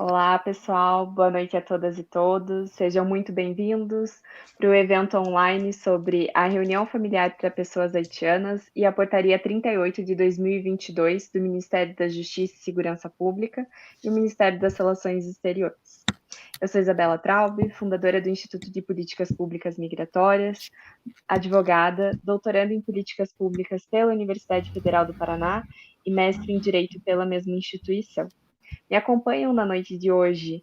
Olá, pessoal. Boa noite a todas e todos. Sejam muito bem-vindos para o evento online sobre a reunião familiar para pessoas haitianas e a Portaria 38 de 2022 do Ministério da Justiça e Segurança Pública e o Ministério das Relações Exteriores. Eu sou Isabela Traub, fundadora do Instituto de Políticas Públicas Migratórias, advogada, doutoranda em Políticas Públicas pela Universidade Federal do Paraná e mestre em Direito pela mesma instituição. Me acompanham na noite de hoje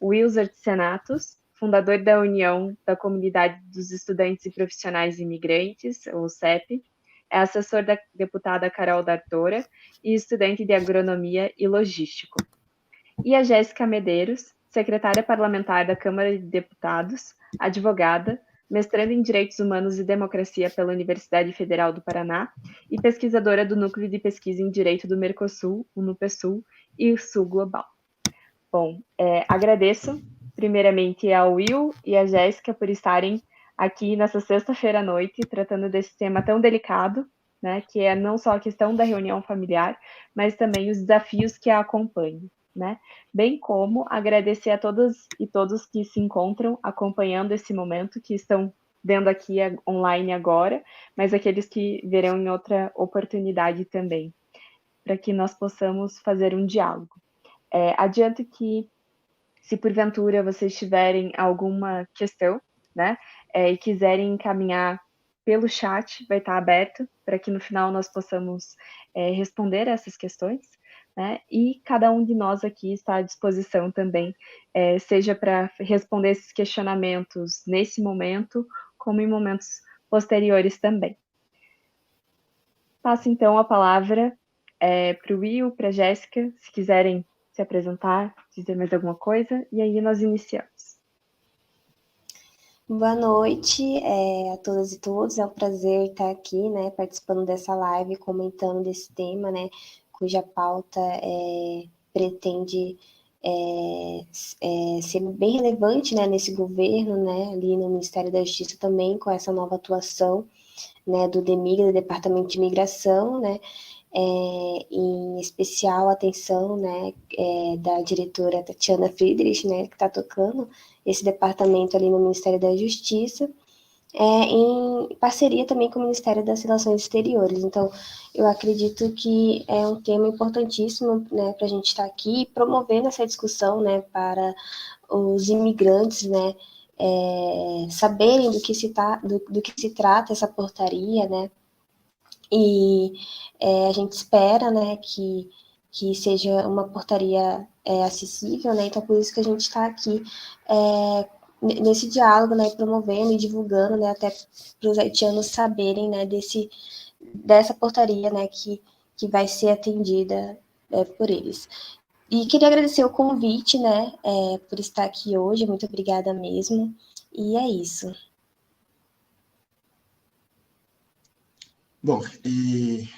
o Wilzer Senatos, fundador da União da Comunidade dos Estudantes e Profissionais Imigrantes, ou CEP, é assessor da deputada Carol D'Artora e estudante de Agronomia e Logístico. E a Jéssica Medeiros, secretária parlamentar da Câmara de Deputados, advogada, mestranda em Direitos Humanos e Democracia pela Universidade Federal do Paraná e pesquisadora do Núcleo de Pesquisa em Direito do Mercosul, o NUPESUL, e o Sul Global. Bom, agradeço primeiramente ao Will e à Jéssica por estarem aqui nessa sexta-feira à noite tratando desse tema tão delicado, né, que é não só a questão da reunião familiar, mas também os desafios que a acompanham, né? Bem como agradecer a todas e todos que se encontram acompanhando esse momento, que estão vendo aqui online agora, mas aqueles que verão em outra oportunidade também, para que nós possamos fazer um diálogo. Adianto que, se porventura vocês tiverem alguma questão, né, e quiserem encaminhar pelo chat, vai estar aberto para que no final nós possamos responder essas questões, né, e cada um de nós aqui está à disposição também, seja para responder esses questionamentos nesse momento, como em momentos posteriores também. Passo então a palavra para o Will, para a Jéssica, se quiserem se apresentar, dizer mais alguma coisa, e aí nós iniciamos. Boa noite a todas e todos, é um prazer estar aqui, né, participando dessa live, comentando desse tema, né, cuja pauta pretende ser bem relevante, né, nesse governo, né, ali no Ministério da Justiça também, com essa nova atuação, né, do DEMIG, do Departamento de Imigração, né, em especial atenção, né, da diretora Tatiana Friedrich, né, que está tocando esse departamento ali no Ministério da Justiça, em parceria também com o Ministério das Relações Exteriores. Então, eu acredito que é um tema importantíssimo, né, para a gente estar aqui promovendo essa discussão, né, para os imigrantes, né, saberem do que se trata essa portaria, né, e a gente espera, né, que seja uma portaria acessível, né, então por isso que a gente está aqui nesse diálogo, né, promovendo e divulgando, né, até para os haitianos saberem, né, dessa portaria, né, que vai ser atendida por eles. E queria agradecer o convite, né, por estar aqui hoje, muito obrigada mesmo, e é isso. Bom,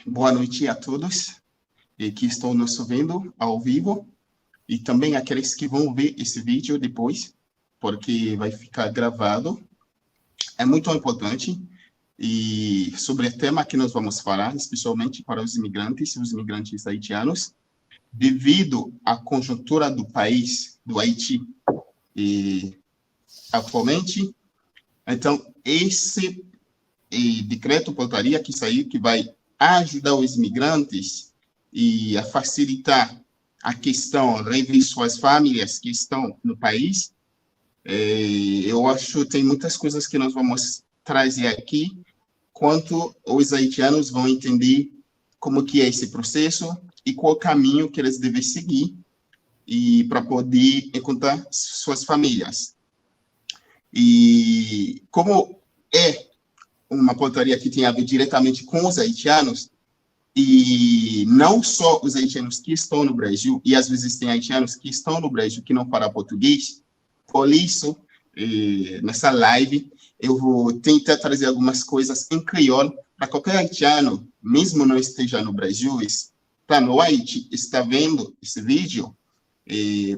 boa noite a todos que estão nos vendo ao vivo e também aqueles que vão ver esse vídeo depois, porque vai ficar gravado. É muito importante e sobre o tema que nós vamos falar, especialmente para os imigrantes haitianos, devido à conjuntura do país, do Haiti, atualmente. Então, esse decreto, portaria que saiu, que vai ajudar os imigrantes e a facilitar a questão, rever suas famílias que estão no país. Eu acho que tem muitas coisas que nós vamos trazer aqui, quanto os haitianos vão entender como que é esse processo e qual o caminho que eles devem seguir e para poder encontrar suas famílias. E como é uma portaria que tem a ver diretamente com os haitianos, e não só os haitianos que estão no Brasil, e às vezes tem haitianos que estão no Brasil que não falam português, por isso, nessa live, eu vou tentar trazer algumas coisas em crioulo para qualquer haitiano, mesmo não esteja no Brasil, está no Haiti, está vendo esse vídeo,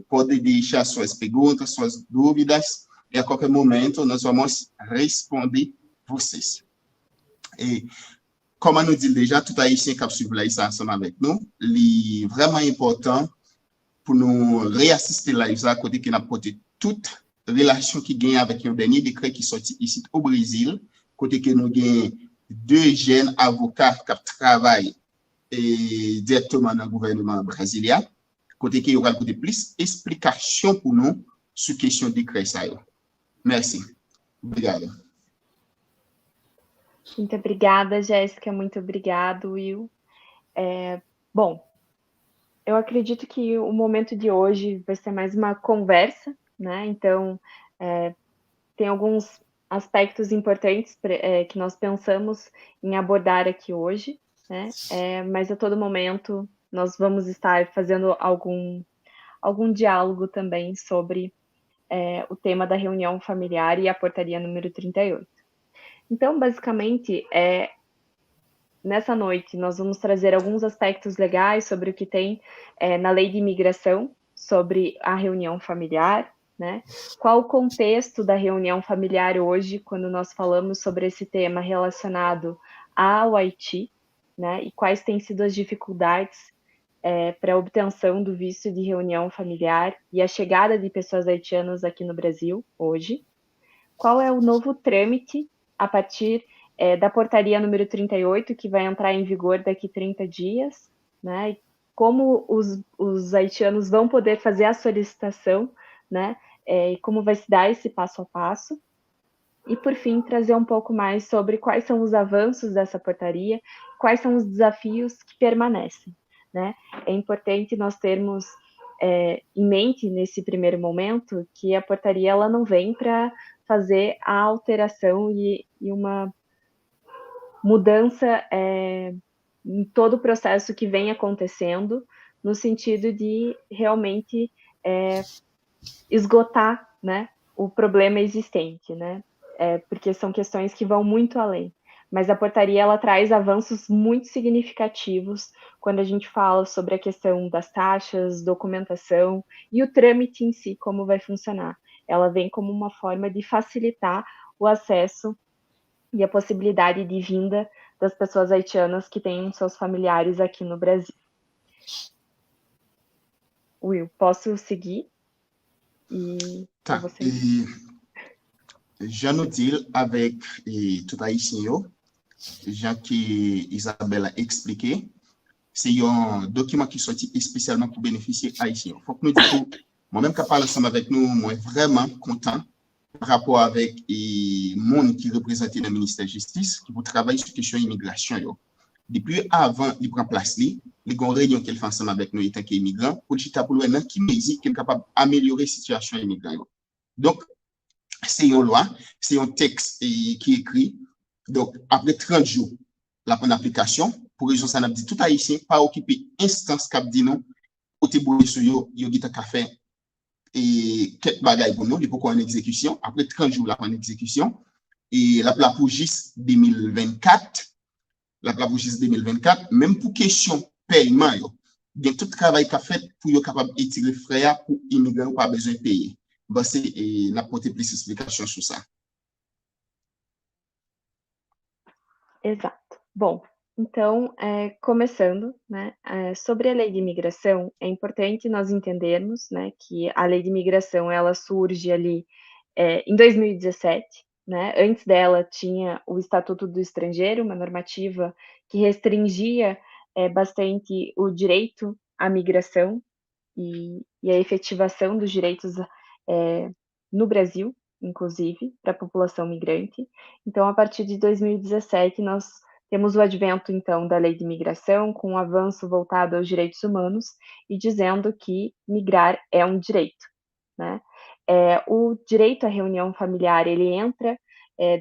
pode deixar suas perguntas, suas dúvidas, e a qualquer momento nós vamos responder vocês. Et comme on nous dit déjà, tout haïtien qui a suivi ça ensemble avec nous, c'est vraiment important pour nous réassister là, à côté qui n'a porté toute relation qui gagne avec un dernier décret qui sorti ici au Brésil, côté que nous gagnons 2 jeunes avocats qui travaillent directement dans le gouvernement brésilien, côté qu'il y aura plus d'explications pour nous sur question de décret ça. Merci. Obrigado. Muito obrigada, Jéssica. Muito obrigado, Will. Bom, eu acredito que o momento de hoje vai ser mais uma conversa, né? Então, tem alguns aspectos importantes que nós pensamos em abordar aqui hoje, né? Mas a todo momento nós vamos estar fazendo algum diálogo também sobre o tema da reunião familiar e a portaria número 38. Então, basicamente, nessa noite, nós vamos trazer alguns aspectos legais sobre o que tem na lei de imigração, sobre a reunião familiar, né? Qual o contexto da reunião familiar hoje, quando nós falamos sobre esse tema relacionado ao Haiti, né? E quais têm sido as dificuldades para a obtenção do visto de reunião familiar e a chegada de pessoas haitianas aqui no Brasil hoje. Qual é o novo trâmite a partir da portaria número 38, que vai entrar em vigor daqui 30 dias, né? E como os haitianos vão poder fazer a solicitação, né? E como vai se dar esse passo a passo. E, por fim, trazer um pouco mais sobre quais são os avanços dessa portaria, quais são os desafios que permanecem, né? É importante nós termos em mente, nesse primeiro momento, que a portaria ela não vem para fazer a alteração e uma mudança em todo o processo que vem acontecendo, no sentido de realmente esgotar, né, o problema existente, né? Porque são questões que vão muito além. Mas a portaria ela traz avanços muito significativos quando a gente fala sobre a questão das taxas, documentação e o trâmite em si, como vai funcionar. Ela vem como uma forma de facilitar o acesso e a possibilidade de vinda das pessoas haitianas que têm seus familiares aqui no Brasil. Will, posso seguir? Tá, je nous dis avec tout haïtien, Jean qui Isabelle a expliqué, c'est un document qui est sorti spécialement pour bénéficier haïtiens. Il faut que nous disions, moi-même qui parle ensemble avec nous, moi vraiment content par rapport avec le monde qui représentait le ministère de la Justice, qui travaille sur la question de l'immigration. Depuis avant, il prend place, il y a une réunion qu'il fait ensemble avec nous, étant qu'immigrants, pour le qui mesure qu'il est capable d'améliorer la situation des immigrants. Donc, c'est une loi, c'est un texte qui est écrit. Donc, après 30 jours, la bonne application, pour raison ça n'a dit tout haïtien, pas occuper instance cap dit non, au teboulé sur yo gita café et quelques bagailles pour nous, il faut qu'on en exécution. Après 30 jours, la bonne exécution. Et la plapogis 2024, même pour question paiement, il y a tout travail qu'a fait pour être capable d'étirer frais pour immigrer ou pas besoin de payer. Bah, c'est n'apporter plus d'explications sur ça. Exato. Bom, então, começando, né, sobre a lei de imigração, é importante nós entendermos, né, que a lei de imigração, ela surge ali em 2017, né, antes dela tinha o Estatuto do Estrangeiro, uma normativa que restringia bastante o direito à migração e a efetivação dos direitos no Brasil, inclusive, para a população migrante. Então, a partir de 2017, nós temos o advento, então, da lei de imigração, com um avanço voltado aos direitos humanos e dizendo que migrar é um direito, né? O direito à reunião familiar, ele entra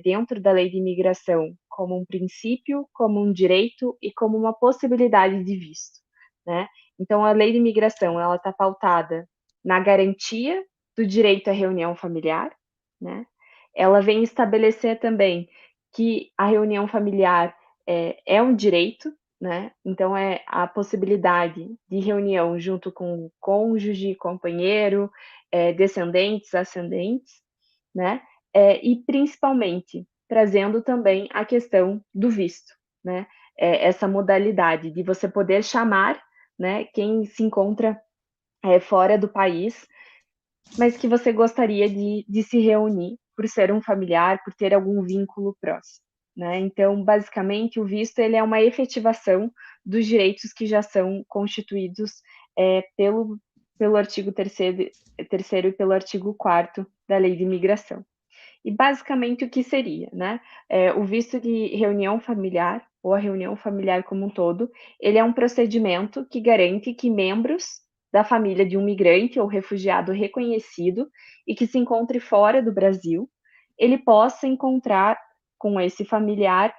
dentro da lei de imigração como um princípio, como um direito e como uma possibilidade de visto, né? Então, a lei de imigração, ela está pautada na garantia do direito à reunião familiar, né? Ela vem estabelecer também que a reunião familiar é um direito, né? Então, é a possibilidade de reunião junto com o cônjuge, companheiro, descendentes, ascendentes, né? E, principalmente, trazendo também a questão do visto, né? Essa modalidade de você poder chamar, né, quem se encontra fora do país, mas que você gostaria de se reunir por ser um familiar, por ter algum vínculo próximo, né? Então, basicamente, o visto ele é uma efetivação dos direitos que já são constituídos pelo artigo 3º e pelo artigo 4º da Lei de Imigração. E basicamente o que seria, né? O visto de reunião familiar, ou a reunião familiar como um todo, ele é um procedimento que garante que membros da família de um migrante ou refugiado reconhecido e que se encontre fora do Brasil, ele possa encontrar com esse familiar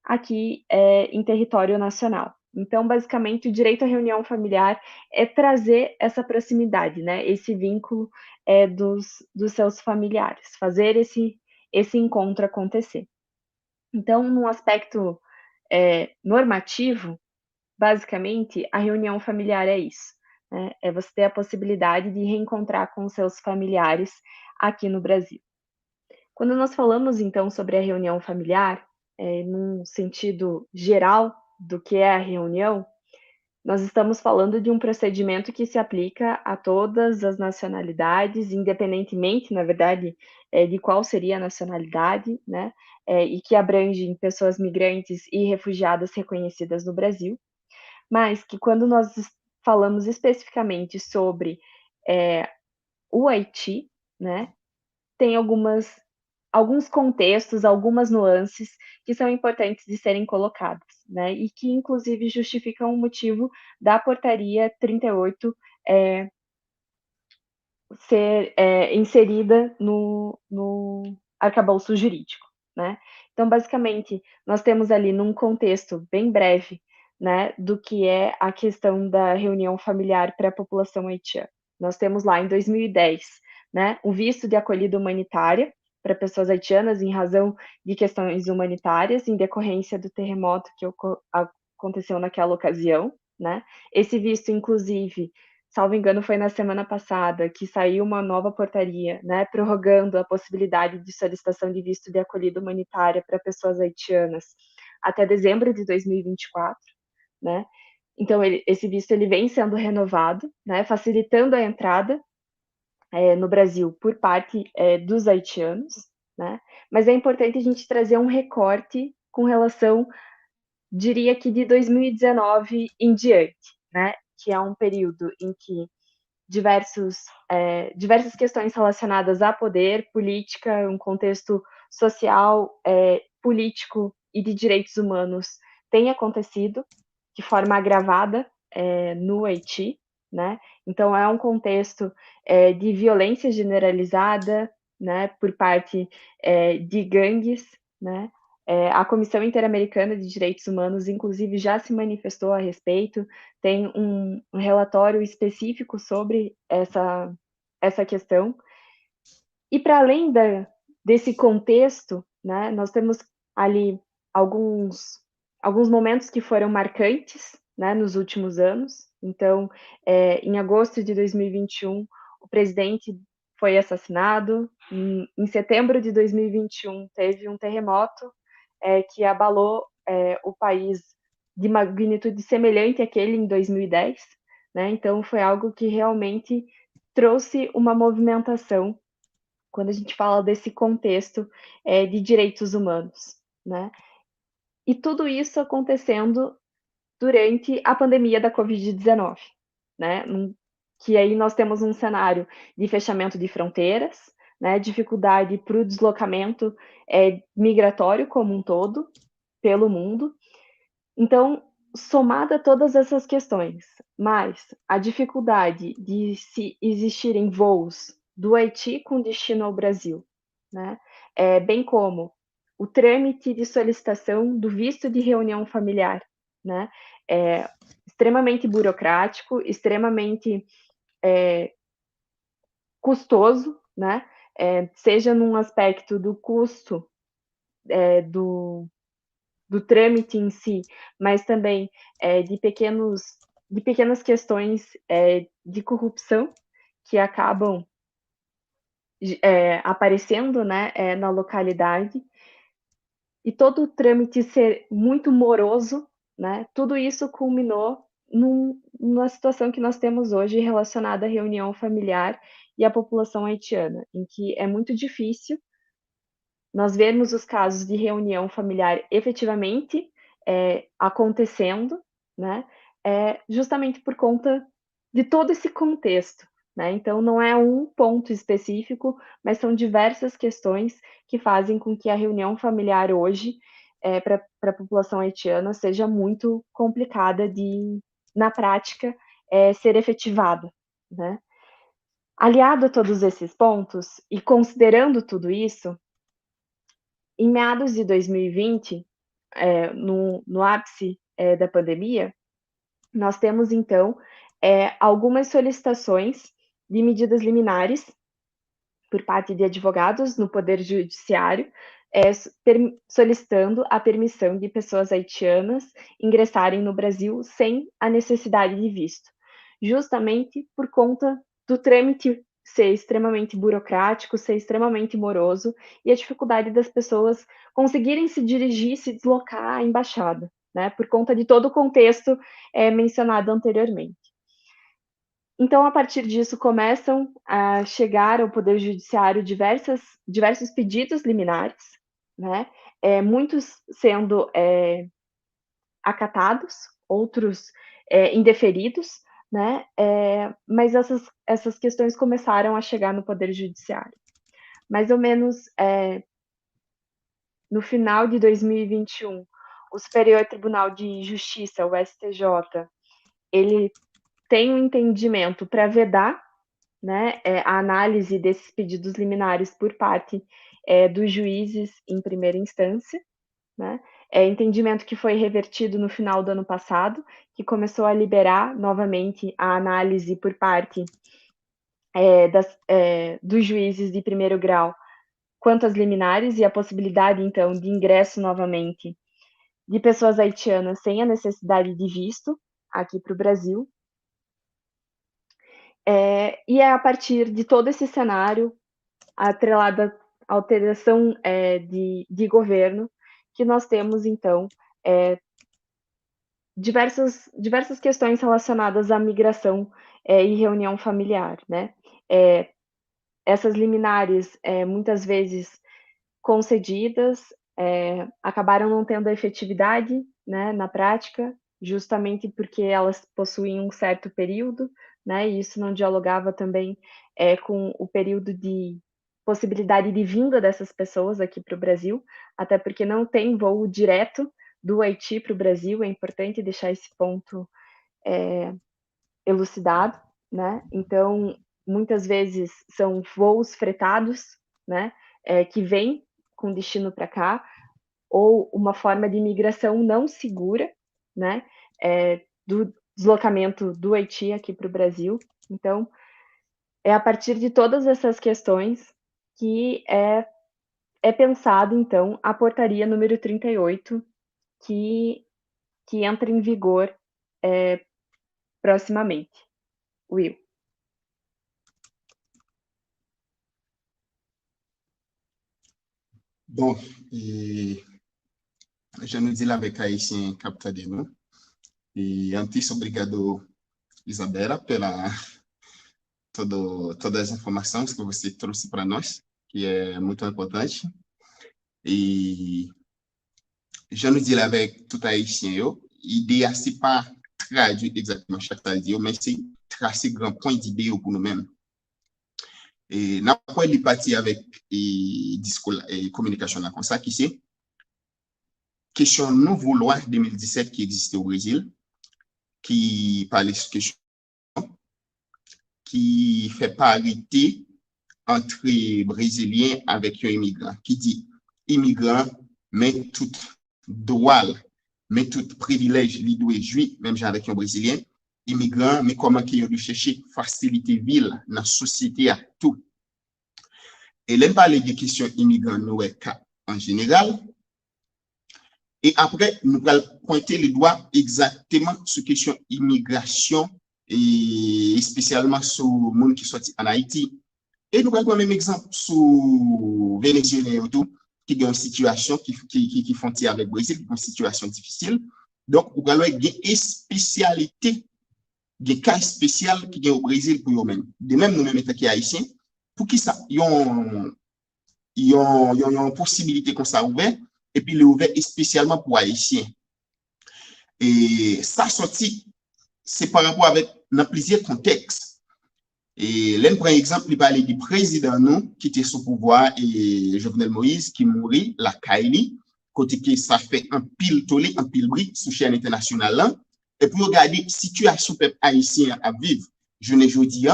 aqui em território nacional. Então, basicamente, o direito à reunião familiar é trazer essa proximidade, né? Esse vínculo dos seus familiares, fazer esse encontro acontecer. Então, num aspecto normativo, basicamente, a reunião familiar é isso, né? É você ter a possibilidade de reencontrar com os seus familiares aqui no Brasil. Quando nós falamos, então, sobre a reunião familiar, num sentido geral do que é a reunião, nós estamos falando de um procedimento que se aplica a todas as nacionalidades, independentemente, na verdade, de qual seria a nacionalidade, né? E que abrange pessoas migrantes e refugiadas reconhecidas no Brasil, mas que quando nós falamos especificamente sobre o Haiti, né? Tem alguns contextos, algumas nuances que são importantes de serem colocadas, né? E que, inclusive, justificam o motivo da portaria 38 ser inserida no arcabouço jurídico, né? Então, basicamente, nós temos ali num contexto bem breve, né, do que é a questão da reunião familiar para a população haitiana. Nós temos lá em 2010, né, o visto de acolhida humanitária para pessoas haitianas em razão de questões humanitárias em decorrência do terremoto que aconteceu naquela ocasião, né? Esse visto, inclusive, salvo engano, foi na semana passada que saiu uma nova portaria, né, prorrogando a possibilidade de solicitação de visto de acolhida humanitária para pessoas haitianas até dezembro de 2024, né? Então, esse visto ele vem sendo renovado, né, facilitando a entrada no Brasil por parte dos haitianos, né? Mas é importante a gente trazer um recorte com relação, diria que de 2019 em diante, né? Que é um período em que diversas questões relacionadas a poder, política, um contexto social, político e de direitos humanos têm acontecido de forma agravada no Haiti, né? Então é um contexto de violência generalizada, né, por parte de gangues, né? A Comissão Interamericana de Direitos Humanos, inclusive, já se manifestou a respeito, tem um relatório específico sobre essa questão. E para além desse contexto, né, nós temos ali alguns momentos que foram marcantes, né, nos últimos anos. Então, em agosto de 2021, o presidente foi assassinado. Em setembro de 2021, teve um terremoto que abalou o país de magnitude semelhante àquele em 2010, né? Então, foi algo que realmente trouxe uma movimentação quando a gente fala desse contexto de direitos humanos, né? E tudo isso acontecendo durante a pandemia da Covid-19, né? Que aí nós temos um cenário de fechamento de fronteiras, né? Dificuldade para o deslocamento migratório como um todo pelo mundo. Então, somada a todas essas questões, mais a dificuldade de se existirem voos do Haiti com destino ao Brasil, né? Bem como o trâmite de solicitação do visto de reunião familiar, né? Extremamente burocrático, extremamente custoso, né? Seja num aspecto do custo do trâmite em si, mas também de pequenas questões de corrupção que acabam aparecendo, né, na localidade, e todo o trâmite ser muito moroso, né, tudo isso culminou numa situação que nós temos hoje relacionada à reunião familiar e à população haitiana, em que é muito difícil nós vermos os casos de reunião familiar efetivamente acontecendo, né, justamente por conta de todo esse contexto, né? Então, não é um ponto específico, mas são diversas questões que fazem com que a reunião familiar hoje, para a população haitiana, seja muito complicada de, na prática, ser efetivada, né? Aliado a todos esses pontos, e considerando tudo isso, em meados de 2020, no ápice da pandemia, nós temos, então, algumas solicitações de medidas liminares por parte de advogados no Poder Judiciário, solicitando a permissão de pessoas haitianas ingressarem no Brasil sem a necessidade de visto, justamente por conta do trâmite ser extremamente burocrático, ser extremamente moroso e a dificuldade das pessoas conseguirem se dirigir, se deslocar à embaixada, né, por conta de todo o contexto mencionado anteriormente. Então, a partir disso, começam a chegar ao Poder Judiciário diversos pedidos liminares, né? Muitos sendo acatados, outros indeferidos, né? Mas essas questões começaram a chegar no Poder Judiciário. Mais ou menos no final de 2021, o Superior Tribunal de Justiça, o STJ, ele tem um entendimento para vedar, né, a análise desses pedidos liminares por parte dos juízes em primeira instância, né? Entendimento que foi revertido no final do ano passado, que começou a liberar novamente a análise por parte dos juízes de primeiro grau quanto às liminares e a possibilidade, então, de ingresso novamente de pessoas haitianas sem a necessidade de visto aqui para o Brasil. E é a partir de todo esse cenário, atrelada à alteração de governo, que nós temos, então, diversas questões relacionadas à migração e reunião familiar, né? Essas liminares, muitas vezes concedidas, acabaram não tendo efetividade, né, na prática, justamente porque elas possuem um certo período, né, e isso não dialogava também com o período de possibilidade de vinda dessas pessoas aqui para o Brasil, até porque não tem voo direto do Haiti para o Brasil, é importante deixar esse ponto elucidado, né? Então, muitas vezes são voos fretados, né, que vêm com destino para cá, ou uma forma de imigração não segura, né, do deslocamento do Haiti aqui para o Brasil. Então, é a partir de todas essas questões que é pensado, então, a portaria número 38, que entra em vigor proximamente. Will. Bon, je nous dis lá avec Haïtien capta de nous. E antes, obrigado, Isabela, pela todas as informações que você trouxe para nós, que é muito importante. E je nous dis là avec tout Haïtien, l'idée, ce n'est pas traduire exactement chaque talio, mais c'est tracer grand point d'idée pour nous-mêmes. Et n'a pas les parties avec discours et communication là comme ça, qui c'est question nouveau loi 2017 qui existait au Brésil, qui parlait de question qui fait parité entre Brésiliens avec un immigrant, qui dit immigrant, mais tout droit, mais tout privilège, li doit jouir, même avec un Brésilien, immigrant, mais comment qu'il a dû chercher facilité ville dans la société à tout. Et là, parler de questions immigrants, nous, en général, et après, nous allons pointer les doigts exactement sur question immigration, et spécialement sur le monde qui sont en Haïti. Et nous allons un même exemple sur Venezuela et tout, qui ont une situation qui font avec le Brésil, qui ont une situation difficile. Donc, vous avez une spécialité, des cas spéciaux qui sont au Brésil pour eux-mêmes. De même, nous-mêmes, étant haïtiens, pour qui ça? Ils ont une possibilité qu'on ça ouvert, et puis il est ouvert spécialement pour haïtiens. Et ça sorti, c'est par rapport avec dans plusieurs contextes. Et l'un prend exemple, il parlait du président nous qui était sous pouvoir et Jovenel Moïse qui mourit, la Kaili, côté que ça fait un pile tollé, un pile bris sous chaîne internationale là. Et puis regarder situation peuple haïtien à vivre, je ne jeudi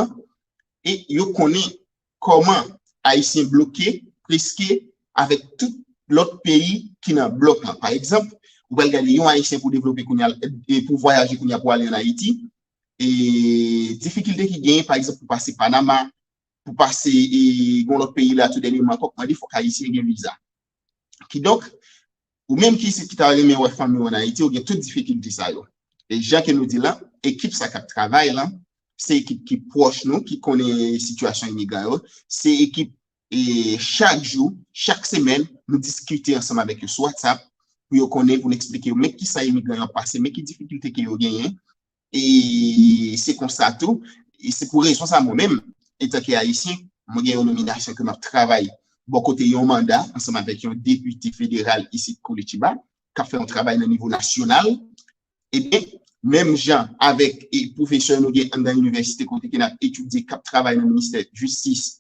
et yo connaît comment haïtien bloqué, presque avec tout l'autre pays qui n'a bloqué. Par exemple, vous allez regarder un haïtien pour développer et pour voyager pour aller en Haïti. Et difficulté qui gagne, par exemple, pour passer Panama, pour passer dans l'autre pays là, tout dernièrement, il faut qu'Haïtien ait un visa. Qui donc, ou même qui t'a remis en famille en Haïti, il y a toutes difficultés ça. Et Jean qui nous dit là, équipe ça qui travaille là, c'est équipe qui proche nous, qui connaît la situation immigrante, c'est équipe et chaque jour, chaque semaine, nous discutons ensemble avec eux sur WhatsApp, pour connaître, pour nous expliquer, mais qui ça immigrant passé, mais qui difficulté qu'ils ont gagné. Et c'est comme ça tout. Et c'est pour raison ça moi-même, étant qu'haïtien, moi j'ai une nomination que je travaille beaucoup de un mandat ensemble avec un député fédéral ici de Curitiba, qui a fait un travail au niveau national. Et bien, même gens avec les professeurs nous dans l'université côté qui a étudié, qui travaille dans le ministère de Justice.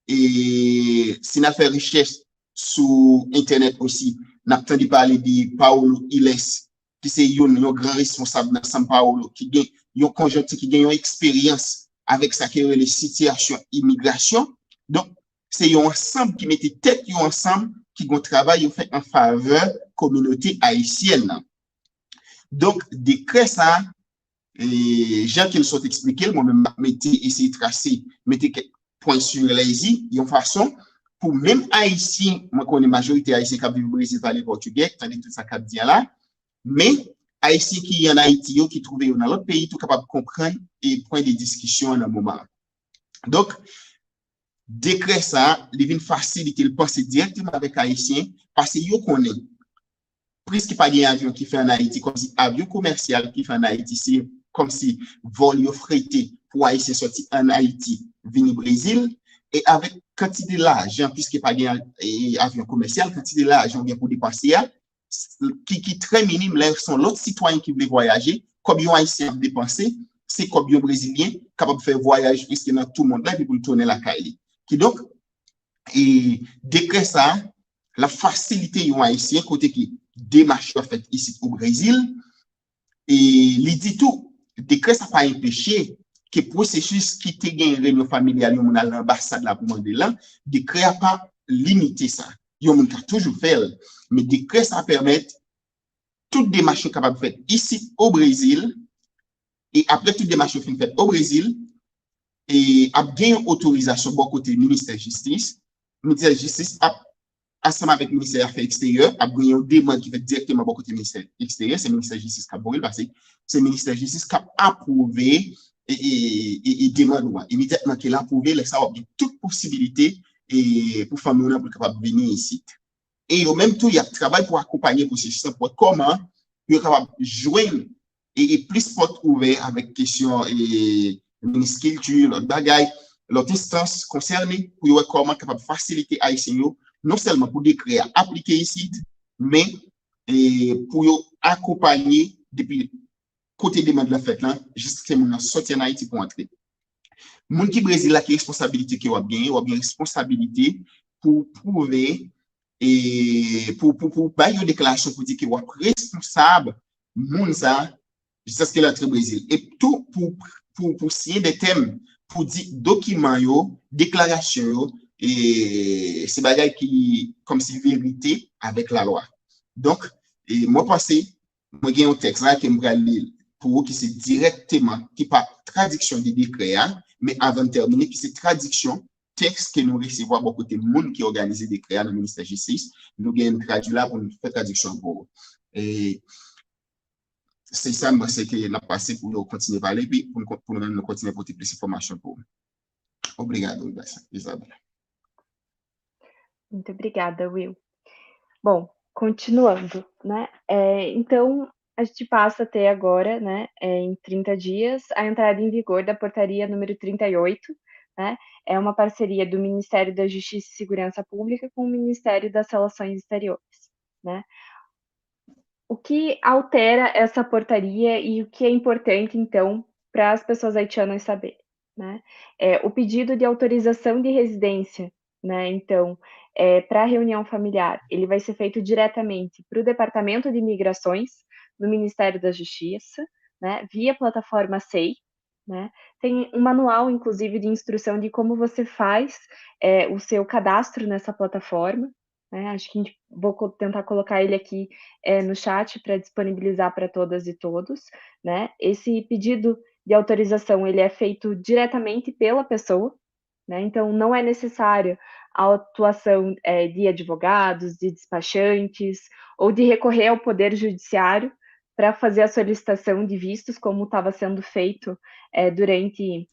Et si on a fait recherche sur Internet aussi, on a entendu parler de Paulo Iles, qui c'est un grand responsable dans São Paulo, qui a un conjonctif, qui a une expérience avec ça qui est les situations immigration. Donc, c'est un ensemble qui mettait tête ensemble, qui ont travaillé fait en faveur de la communauté haïtienne. Donc, décret ça, et Jean qui le sont expliqué, moi-même, mettez essayé de tracer, mettez point sur les i, une façon pour même haïtien, moi connais majorité haïtien qui vivent au Brésil parler portugais, tandis tout ça qui dit là, mais haïtien qui en Haïti qui trouvent dans l'autre pays tout capable de comprendre et prendre des discussions en un moment. Donc décret ça, il vient faciliter le passer directement avec haïtien parce que yo connaît presque pas des avions qui fait en Haïti comme si avion commercial qui fait en Haïti c'est comme si vol yo frété pour haïtien sortir en Haïti venir Brésil et avec quantité l'argent puisque pas gain avion commercial quantité l'argent bien pour dépenser qui très minime là sont l'autre citoyen qui veut voyager comme yon haïtien dépenser c'est comme yon brésilien capable de faire voyage puisque dans tout le monde là puis pour tourner la caille qui donc et décret ça la facilité yon haïtien côté qui démarche fait ici au Brésil et il dit tout décret ça pas empêcher que processus qui te gagne réunion familiale yon à l'ambassade là pour demander là décret a pas limité ça yon moun ka toujours faire mais décret ça permet toute démarche capable faire ici au Brésil et après toute démarche fin faite au Brésil et a bien autorisation bon côté ministère de justice ensemble avec le ministère des Affaires extérieures, a une demande qui fait directement beaucoup de ministère extérieur, c'est le ministère de la Justice qui a brûlé, parce que c'est le ministère de la Justice qui a approuvé et demande immédiatement qu'il a approuvé, ça a toute possibilité et pour famille pour capable venir ici. Et au même temps, il y a travail pour accompagner le processus pour comment il est capable de joindre et plus porte ouverte avec question et ministre culture, l'autre bagaille, l'autre instance concernée pour voir comment capable de faciliter haïtien non seulement pour décret appliquer ici, mais pour accompagner depuis côté demande de la fête là, jusqu'à mon sortir en Haïti pour entrer. Moun qui Brésil là qui responsabilité qui a bien responsabilité pour prouver et pour bailler une déclaration pour dire qu'il est responsable moun ça jusqu'à ce qu'il entre au Brésil et tout pour signer des thèmes pour dire documents yo, déclaration yo, et c'est bagaille qui comme si vérité avec la loi. Donc moi passé moi j'ai un texte là qui me lire pour qui c'est directement qui pas traduction des décrets mais avant de terminer qui c'est traduction texte que nous recevons beaucoup de monde qui organise des décrets dans le ministère de la Justice nous gagne traduit là pour nous faire traduction pour et c'est ça moi c'est que n'a passé pour nous continuer à parler puis pour nous continuer à porter plus d'informations pour obrigado Isabela. Muito obrigada, Will. Bom, continuando, né? Então, a gente passa a ter agora, né, em 30 dias, a entrada em vigor da portaria número 38, né, é uma parceria do Ministério da Justiça e Segurança Pública com o Ministério das Relações Exteriores, né. O que altera essa portaria e o que é importante, então, para as pessoas haitianas saberem, né? O pedido de autorização de residência, né, então, pra reunião familiar, ele vai ser feito diretamente para o Departamento de Imigrações do Ministério da Justiça, né, via plataforma SEI, né. Tem um manual, inclusive, de instrução de como você faz, o seu cadastro nessa plataforma, né, acho que a gente vou tentar colocar ele aqui no chat para disponibilizar para todas e todos, né? Esse pedido de autorização ele é feito diretamente pela pessoa, né? Então não é necessário a atuação de advogados, de despachantes ou de recorrer ao poder judiciário para fazer a solicitação de vistos, como estava sendo feito durante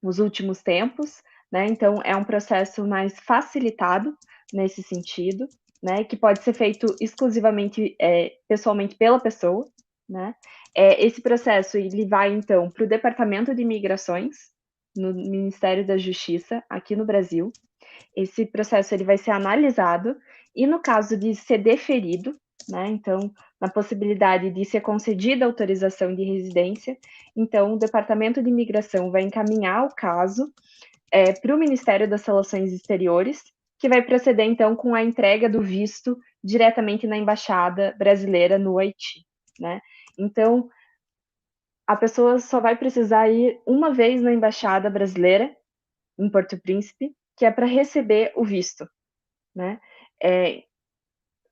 os últimos tempos, né? Então é um processo mais facilitado nesse sentido, né? Que pode ser feito exclusivamente pessoalmente pela pessoa, né? Esse processo ele vai então para o Departamento de Imigrações no Ministério da Justiça aqui no Brasil. Esse processo ele vai ser analisado e no caso de ser deferido, né? Então, na possibilidade de ser concedida a autorização de residência, então o Departamento de Imigração vai encaminhar o caso para o Ministério das Relações Exteriores, que vai proceder então com a entrega do visto diretamente na embaixada brasileira no Haiti, né? Então, a pessoa só vai precisar ir uma vez na embaixada brasileira em Porto Príncipe, que é para receber o visto, né? É,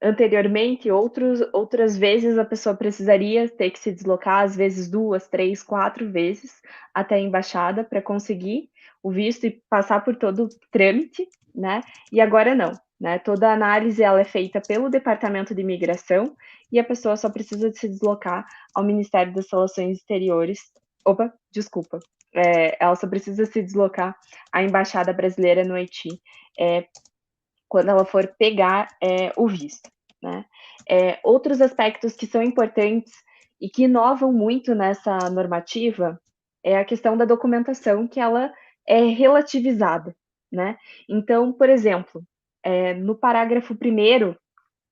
anteriormente, outras vezes a pessoa precisaria ter que se deslocar, às vezes 2, 3, 4 vezes até a embaixada para conseguir o visto e passar por todo o trâmite, né? E agora não, né? Toda a análise ela é feita pelo Departamento de Imigração e a pessoa só precisa de se deslocar ao Ministério das Relações Exteriores. Opa, desculpa. Ela só precisa se deslocar à Embaixada Brasileira no Haiti quando ela for pegar o visto, né? Outros aspectos que são importantes e que inovam muito nessa normativa é a questão da documentação, que ela é relativizada, né? Então, por exemplo, no parágrafo 1º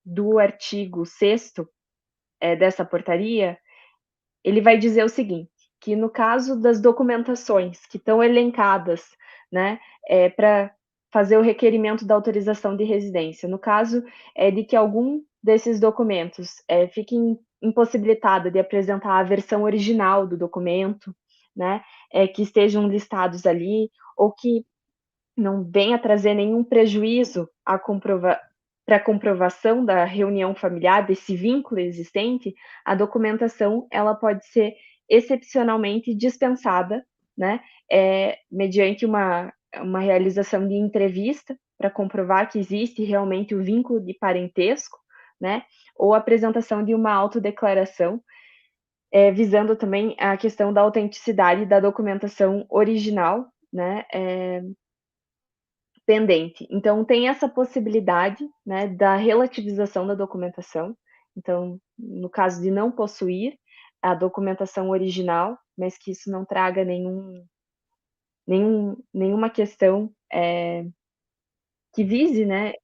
do artigo 6º dessa portaria, ele vai dizer o seguinte, que no caso das documentações que estão elencadas, né, para fazer o requerimento da autorização de residência, no caso de que algum desses documentos fique impossibilitada de apresentar a versão original do documento, né, que estejam listados ali, ou que não venha trazer nenhum prejuízo para a comprovação da reunião familiar, desse vínculo existente, a documentação ela pode ser excepcionalmente dispensada, né, mediante uma realização de entrevista para comprovar que existe realmente o vínculo de parentesco, né, ou apresentação de uma autodeclaração, visando também a questão da autenticidade da documentação original, né, pendente. Então, tem essa possibilidade, né, da relativização da documentação. Então, no caso de não possuir a documentação original, mas que isso não traga nenhuma questão que vise, né,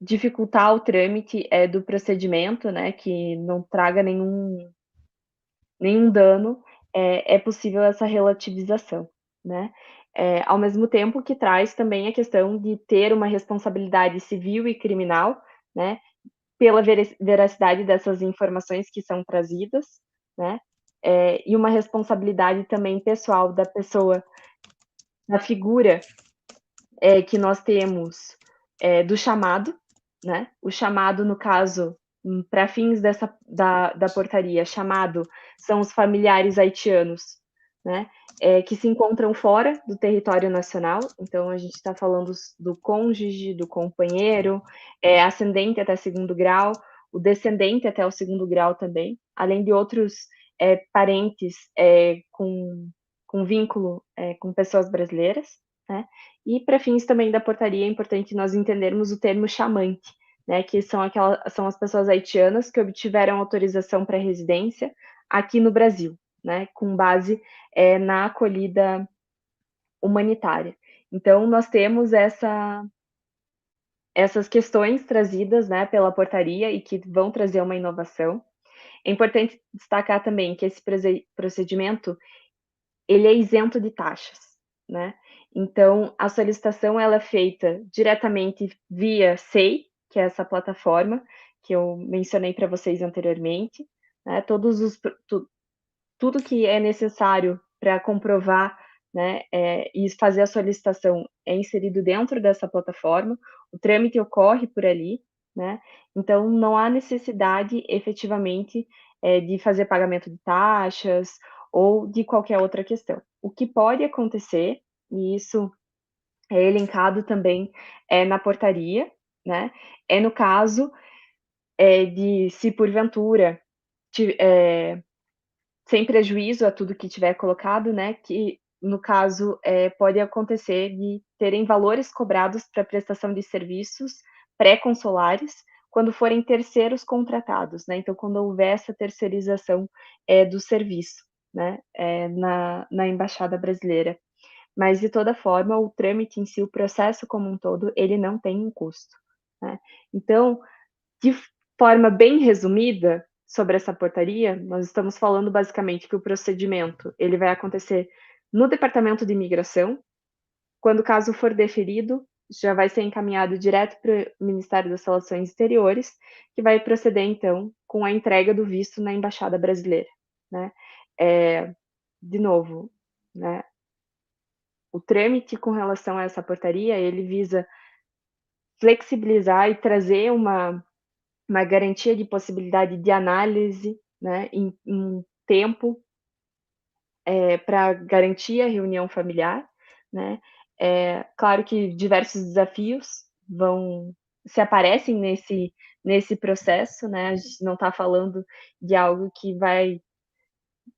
dificultar o trâmite do procedimento, né, que não traga nenhum dano, é possível essa relativização, né. Ao mesmo tempo que traz também a questão de ter uma responsabilidade civil e criminal, né, pela veracidade dessas informações que são trazidas, né, e uma responsabilidade também pessoal da pessoa, da figura que nós temos do chamado, né? O chamado, no caso, para fins da portaria, chamado são os familiares haitianos, né? Que se encontram fora do território nacional. Então, a gente está falando do cônjuge, do companheiro, ascendente até segundo grau, o descendente até o segundo grau também, além de outros parentes com vínculo com pessoas brasileiras, né? E para fins também da portaria é importante nós entendermos o termo chamante, né, que são as pessoas haitianas que obtiveram autorização para residência aqui no Brasil, né, com base na acolhida humanitária. Então, nós temos essas questões trazidas, né, pela portaria e que vão trazer uma inovação. É importante destacar também que esse procedimento ele é isento de taxas, né? Então, a solicitação ela é feita diretamente via SEI, que é essa plataforma que eu mencionei para vocês anteriormente, né? Tudo que é necessário para comprovar, né, e fazer a solicitação é inserido dentro dessa plataforma, o trâmite ocorre por ali, né? Então, não há necessidade efetivamente de fazer pagamento de taxas ou de qualquer outra questão. O que pode acontecer, e isso é elencado também na portaria, né? É no caso de se porventura sem prejuízo a tudo que tiver colocado, né, que no caso pode acontecer de terem valores cobrados para prestação de serviços pré-consulares quando forem terceiros contratados, né, então quando houver essa terceirização do serviço, né, na embaixada brasileira. Mas de toda forma, o trâmite em si, o processo como um todo, ele não tem um custo, né. Então, de forma bem resumida sobre essa portaria, nós estamos falando basicamente que o procedimento ele vai acontecer no Departamento de Imigração, quando o caso for deferido, já vai ser encaminhado direto para o Ministério das Relações Exteriores, que vai proceder então com a entrega do visto na Embaixada Brasileira, né? De novo, né? O trâmite com relação a essa portaria, ele visa flexibilizar e trazer uma garantia de possibilidade de análise, né, em tempo para garantir a reunião familiar, né. Claro que diversos desafios se aparecem nesse processo, né, a gente não está falando de algo que vai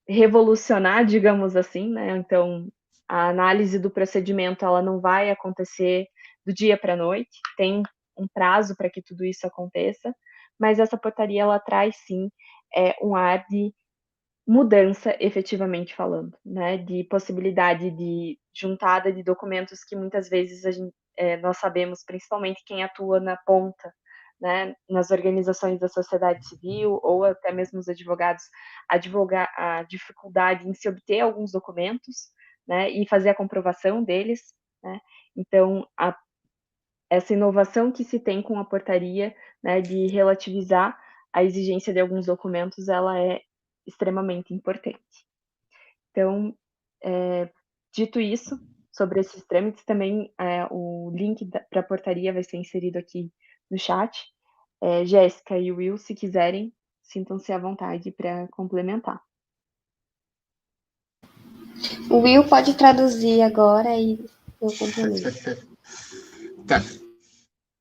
revolucionar, digamos assim, né, então a análise do procedimento ela não vai acontecer do dia para a noite, tem um prazo para que tudo isso aconteça, mas essa portaria ela traz sim um ar de mudança efetivamente falando, né, de possibilidade de juntada de documentos que muitas vezes nós sabemos, principalmente quem atua na ponta, né, nas organizações da sociedade civil ou até mesmo os advogados, a dificuldade em se obter alguns documentos, né, e fazer a comprovação deles, né. Então, essa inovação que se tem com a portaria, né, de relativizar a exigência de alguns documentos, ela é extremamente importante. Então, dito isso, sobre esses trâmites, também o link para a portaria vai ser inserido aqui no chat. Jéssica e Will, se quiserem, sintam-se à vontade para complementar. O Will pode traduzir agora e eu complemento. Tá.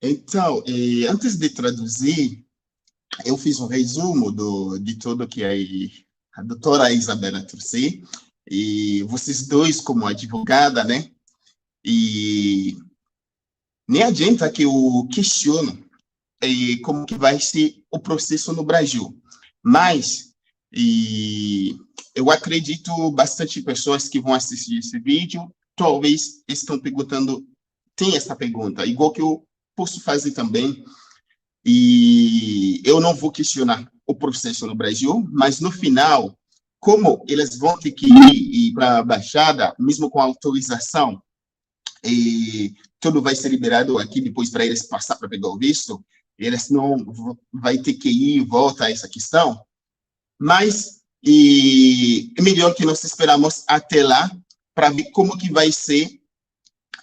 Então, antes de traduzir, eu fiz um resumo de tudo que a doutora Isabela trouxe, e vocês dois como advogada, né? E nem adianta que eu questiono como que vai ser o processo no Brasil, mas eu acredito bastante pessoas que vão assistir esse vídeo, talvez estão perguntando, tem essa pergunta, igual que eu posso fazer também, e eu não vou questionar o processo no Brasil, mas no final, como eles vão ter que ir para a Baixada, mesmo com autorização, e tudo vai ser liberado aqui depois para eles passar para pegar o visto, eles não vai ter que ir e voltar a essa questão, mas é melhor que nós esperamos até lá para ver como que vai ser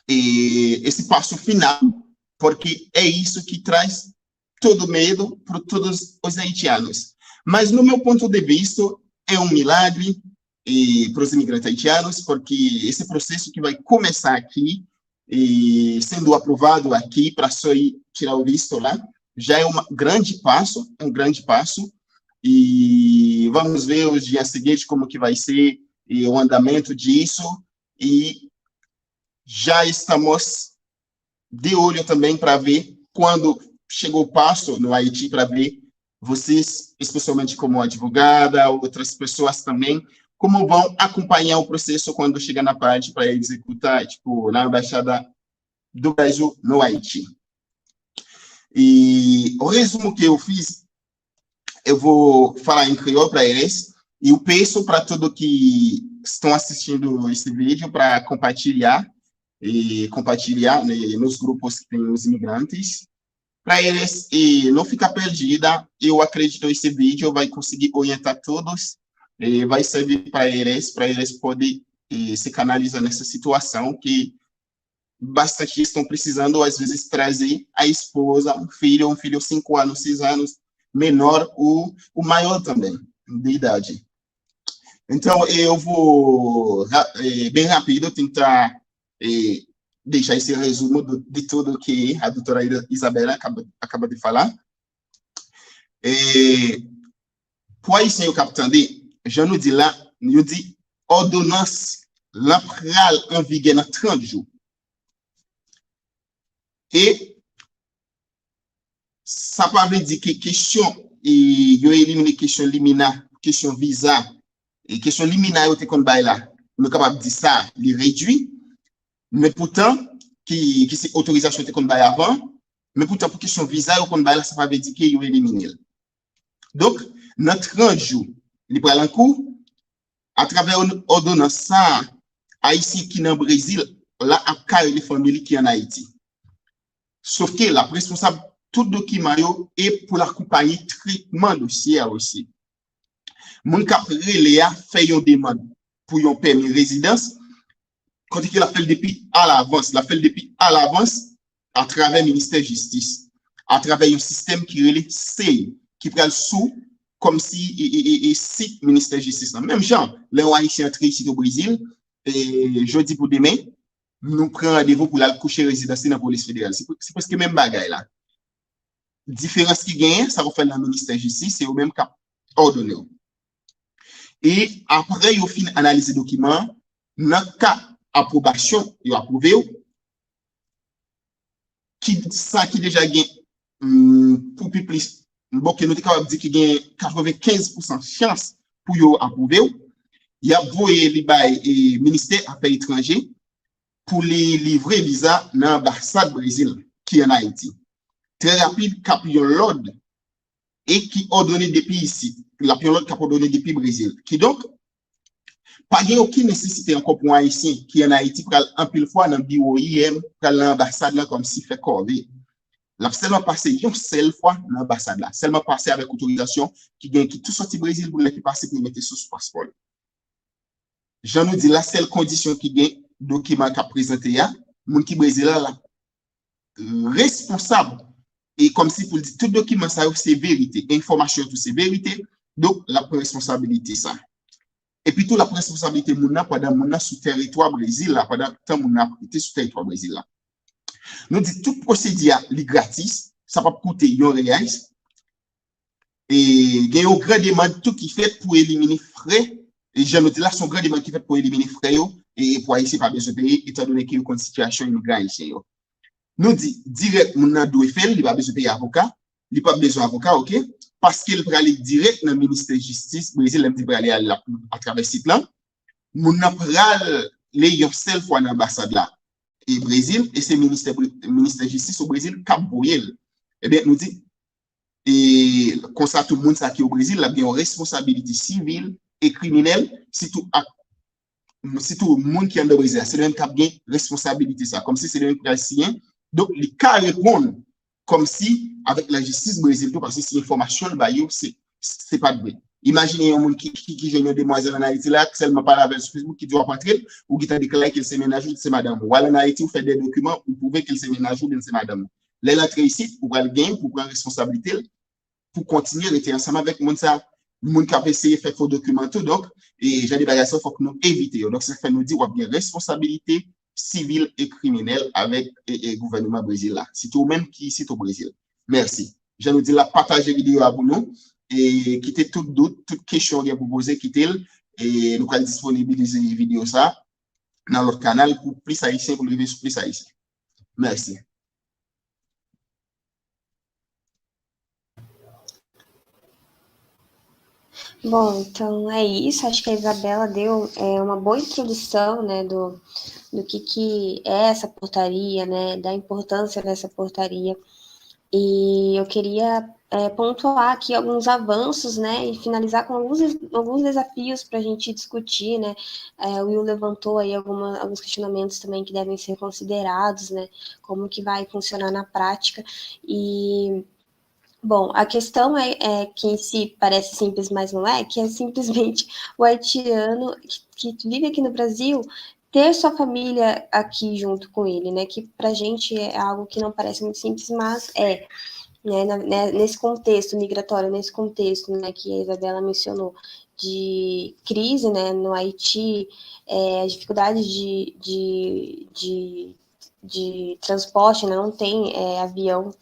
esse passo final, porque é isso que traz todo medo para todos os haitianos. Mas, no meu ponto de vista, é um milagre para os imigrantes haitianos, porque esse processo que vai começar aqui, sendo aprovado aqui para só ir tirar o visto lá, já é um grande passo, e vamos ver os dias seguintes como que vai ser o andamento disso, e já estamos de olho também para ver quando chegou o passo no Haiti para ver vocês, especialmente como advogada, outras pessoas também, como vão acompanhar o processo quando chega na parte para executar, tipo, na embaixada do Brasil no Haiti. E o resumo que eu fiz, eu vou falar em crioulo para eles, e eu peço para todos que estão assistindo esse vídeo para compartilhar né, nos grupos que tem os imigrantes, para eles não ficar perdida. Eu acredito que esse vídeo vai conseguir orientar todos, vai servir para eles poderem se canalizar nessa situação que bastante estão precisando, às vezes, trazer a esposa, um filho 5 anos, 6 anos, menor, o maior também, de idade. Então, eu vou, bem rápido, tentar deixar esse resumo de tudo que a doutora Isabela acaba de falar. Pour Haïtien yo kap tande, je nous dis là, nous dit ordonnance la pral en vigueur dans 30 jours. Et ça pas veut dire que question yo éliminer question limina, question visa et question limina yo te kon bay là. Nous capable dire ça, les réduit, mais pourtant qui c'est autorisation te kon bay avant, mais pourtant pour question visa yo kon bay là, ça pas veut dire que yo éliminer. Donc dans 30 jours, il prend en cours à travers une ordonnance ça Haïtien qui dans Brésil là a carré les familles qui en Haïti. Sauf que la responsable tout document yo est pour l'accompagner traitement dossier aussi. Mon cap relé a fait une demande pour un permis résidence quand il a fait depuis à l'avance, à travers le ministère de justice, à travers un système qui relé CEI qui prend sous comme si si ministère de justice même genre les Haïtiens entrés ici au Brésil et jeudi pour demain nous prenons rendez-vous pour la coucher résidence dans la police fédérale. C'est presque même bagaille là. Différence qui gagne, ça va faire le ministère de justice, c'est au même cas ordonné. Et après, il fin analyser document, dans le cas approbation, il approuvé, qui déjà gagne pour plus, bon, que nous sommes capables de dire qu'il gagne 95% chance pour y approuver, il a voyé le ministère des Affaires étrangères pour les livrer visa dans l'ambassade Brésil qui est en Haïti. Très rapide, capion l'ordre et qui ordonné depuis ici. La l'ordre qui a ordonné depuis Brésil. Qui donc, pas aucune nécessité encore pour un Haïtien qui est en Haïti pour un pile fois dans le bureau IM, pour l'ambassade là comme si fait corvée. La seulement passé une seule fois dans l'ambassade là. Seulement passé avec autorisation qui gagne qui tout sorti Brésil pour les passer pour mettre sur ce passeport. Je nous dis la seule condition qui gagne document qu'a présenté là, mon qui Brésil là responsable et comme si pour dire tout document ça c'est vérité, information tout c'est vérité, donc la responsabilité ça. Et puis tout la responsabilité mouna pendant mouna sous territoire Brésil là pendant temps mouna été sous territoire Brésil là. Nous dit toute procédure li gratis, ça va coûter $1 et gagne un grand demande tout qui fait pour éliminer frais et je me dis là son grand demande qui fait pour éliminer frais et pour ici pas besoin de payer étant donné qu'il y a une situation immigrant ici. Nous dit direct mon doit faire, il pas besoin de payer avocat, il pas besoin d'avocat, OK? Parce qu'il va aller direct dans le ministère de justice Brésil, il va aller à travers site là. Mon pral les une seule fois dans l'ambassade là et Brésil et c'est ministère de justice au Brésil cap boyel. Eh bien nous dit et comme ça tout le monde ça qui au Brésil là bien une responsabilité civile et criminelle si tout le monde qui est dans le Brésil, c'est le même qui a bien responsabilité ça, comme si c'est le même Haïtien. Donc, les cas répondent comme si, avec la justice brésilienne, parce que c'est information, c'est pas de vrai. Imaginez un monde qui joue une demoiselle en Haïti là, qui seulement parle avec sur Facebook, qui doit rentrer, ou qui t'a déclaré qu'elle s'est ménagée, c'est madame. Ou alors en Haïti, vous faites des documents, vous prouvez qu'elle s'est ménagée, c'est madame. Là, l'entrée ici, pour le gain, pour prendre responsabilité, pour continuer à être ensemble avec le monde ça. Le monde qui a essayé de faire faux documents tout, donc, et j'ai des bagages, il faut que nous évitions. Donc, ça fait nous dire, on a bien responsabilité civile et criminelle avec le gouvernement brésilien. C'est tout même qui est au Brésil. Merci. Je nous dis la partager vidéo à vous et quitter tout doute, toute question que vous posez, quitter et nous allons disponibiliser les vidéos ça dans notre canal pour plus haïtien, pour lever sur plus haïtien. Merci. Bom, então é isso. Acho que a Isabela deu uma boa introdução, né, do que é essa portaria, né, da importância dessa portaria. E eu queria pontuar aqui alguns avanços, né, e finalizar com alguns desafios para a gente discutir, né. O Will levantou aí alguns questionamentos também que devem ser considerados, né, como que vai funcionar na prática. E bom, a questão é que em si parece simples, mas não é, que é simplesmente o haitiano que vive aqui no Brasil ter sua família aqui junto com ele, né? Que pra gente é algo que não parece muito simples, mas né, nesse contexto migratório, nesse contexto, né, que a Isabela mencionou, de crise, né, no Haiti, as dificuldades de transporte, né, não tem avião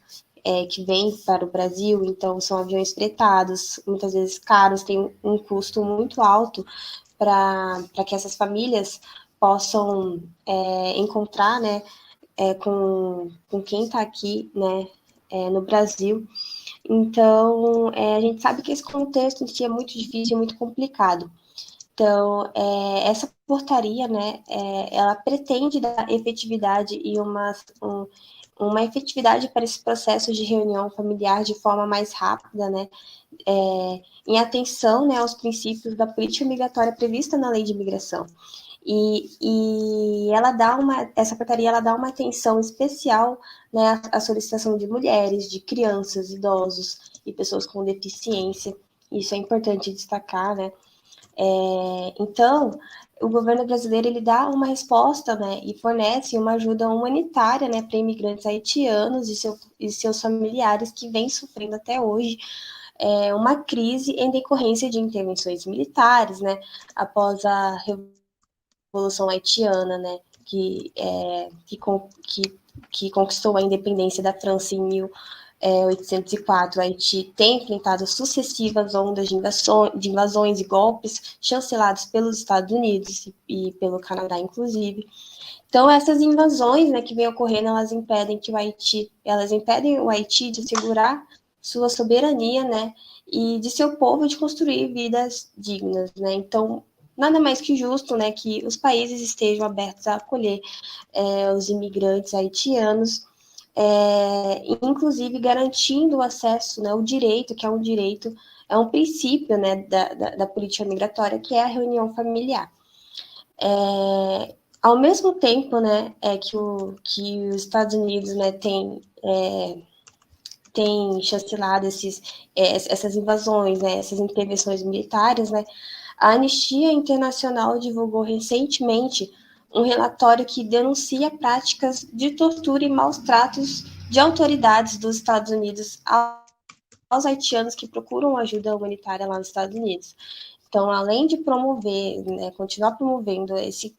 que vem para o Brasil, então são aviões fretados, muitas vezes caros, tem um custo muito alto para que essas famílias possam encontrar, né, com quem está aqui, né, no Brasil. Então, a gente sabe que esse contexto em si é muito difícil, é muito complicado. Então, essa portaria, né, ela pretende dar efetividade e uma efetividade para esse processo de reunião familiar de forma mais rápida, né, em atenção, né, aos princípios da política migratória prevista na Lei de Imigração. E essa portaria ela dá uma atenção especial, né, à solicitação de mulheres, de crianças, idosos e pessoas com deficiência. Isso é importante destacar, né? Então, o governo brasileiro ele dá uma resposta, né, e fornece uma ajuda humanitária, né, para imigrantes haitianos e seus familiares que vêm sofrendo até hoje uma crise em decorrência de intervenções militares, né, após a Revolução Haitiana, né, que conquistou a independência da França em 1804, o Haiti tem enfrentado sucessivas ondas de invasões e golpes chancelados pelos Estados Unidos e pelo Canadá, inclusive. Então, essas invasões, né, que vêm ocorrendo, elas impedem o Haiti de segurar sua soberania, né, e de seu povo de construir vidas dignas, né. Então, nada mais que justo, né, que os países estejam abertos a acolher os imigrantes haitianos, inclusive garantindo o acesso, né, o direito, que é um direito, é um princípio, né, da política migratória, que é a reunião familiar. Ao mesmo tempo, né, que os Estados Unidos, né, tem chancelado essas invasões, né, essas intervenções militares, né, a Anistia Internacional divulgou recentemente um relatório que denuncia práticas de tortura e maus tratos de autoridades dos Estados Unidos aos haitianos que procuram ajuda humanitária lá nos Estados Unidos. Então, além de promover, né, continuar promovendo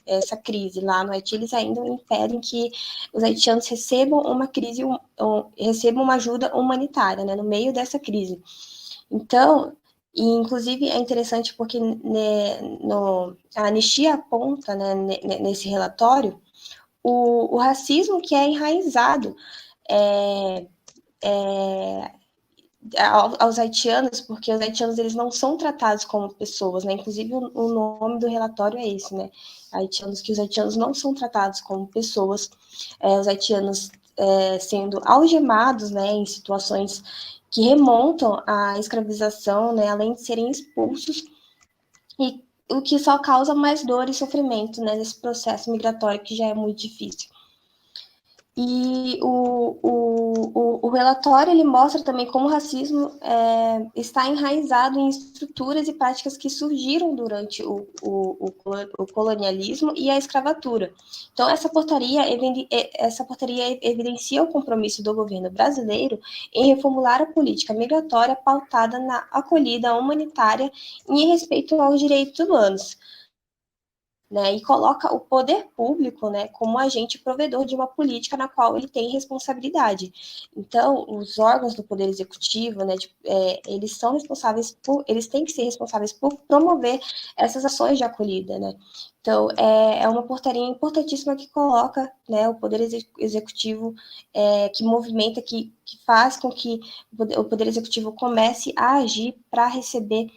essa crise lá no Haiti, eles ainda impedem que os haitianos recebam recebam uma ajuda humanitária, né, no meio dessa crise. Então, e inclusive é interessante porque a Anistia aponta, né, nesse relatório o racismo que é enraizado aos haitianos, porque os haitianos eles não são tratados como pessoas, né? Inclusive o nome do relatório é esse, né? Os haitianos não são tratados como pessoas, os haitianos sendo algemados, né, em situações que remontam à escravização, né, além de serem expulsos, e o que só causa mais dor e sofrimento, né, nesse processo migratório que já é muito difícil. E o relatório ele mostra também como o racismo está enraizado em estruturas e práticas que surgiram durante o colonialismo e a escravatura. Então, essa portaria evidencia o compromisso do governo brasileiro em reformular a política migratória pautada na acolhida humanitária e em respeito aos direitos humanos. Né, e coloca o poder público, né, como agente provedor de uma política na qual ele tem responsabilidade. Então, os órgãos do poder executivo, né, eles têm que ser responsáveis por promover essas ações de acolhida, né. Então, é uma portaria importantíssima que coloca, né, o poder executivo, que movimenta, que faz com que o poder executivo comece a agir para receber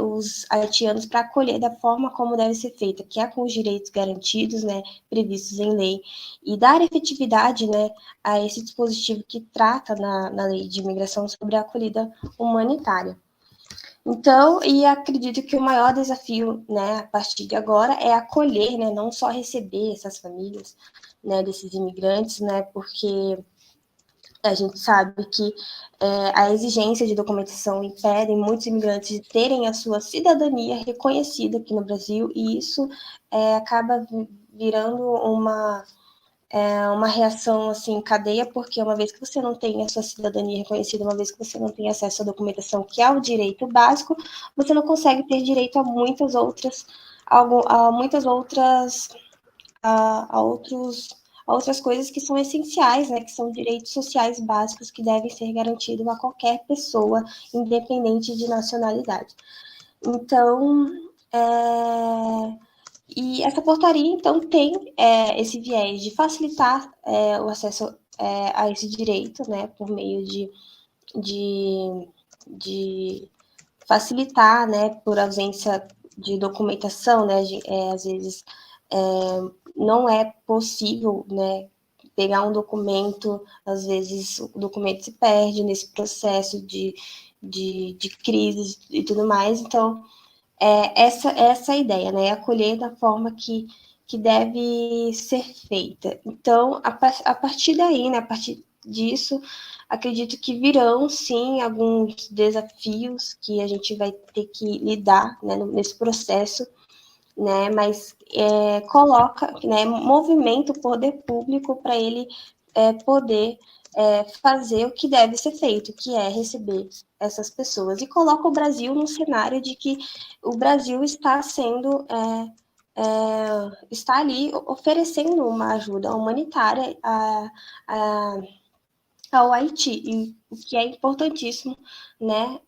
os haitianos para acolher da forma como deve ser feita, que é com os direitos garantidos, né, previstos em lei, e dar efetividade, né, a esse dispositivo que trata na lei de imigração sobre a acolhida humanitária. Então, e acredito que o maior desafio, né, a partir de agora é acolher, né, não só receber essas famílias, né, desses imigrantes, né, porque a gente sabe que a exigência de documentação impede muitos imigrantes de terem a sua cidadania reconhecida aqui no Brasil, e isso acaba virando uma reação assim em cadeia, porque uma vez que você não tem a sua cidadania reconhecida, uma vez que você não tem acesso à documentação, que é o direito básico, você não consegue ter direito a muitas outras, a outras coisas que são essenciais, né, que são direitos sociais básicos que devem ser garantidos a qualquer pessoa, independente de nacionalidade. Então, e essa portaria, então, tem esse viés de facilitar o acesso a esse direito, né, por meio de facilitar, né, por ausência de documentação, né, às vezes não é possível, né, pegar um documento, às vezes o documento se perde nesse processo de crise e tudo mais, então essa ideia, né? Acolher da forma que deve ser feita. Então, a partir daí, né? A partir disso, acredito que virão, sim, alguns desafios que a gente vai ter que lidar, né, nesse processo, né? Mas coloca, né? Movimenta o poder público para ele poder fazer o que deve ser feito, que é receber essas pessoas, e coloca o Brasil num cenário de que o Brasil está sendo está ali oferecendo uma ajuda humanitária ao Haiti, e o que é importantíssimo, né?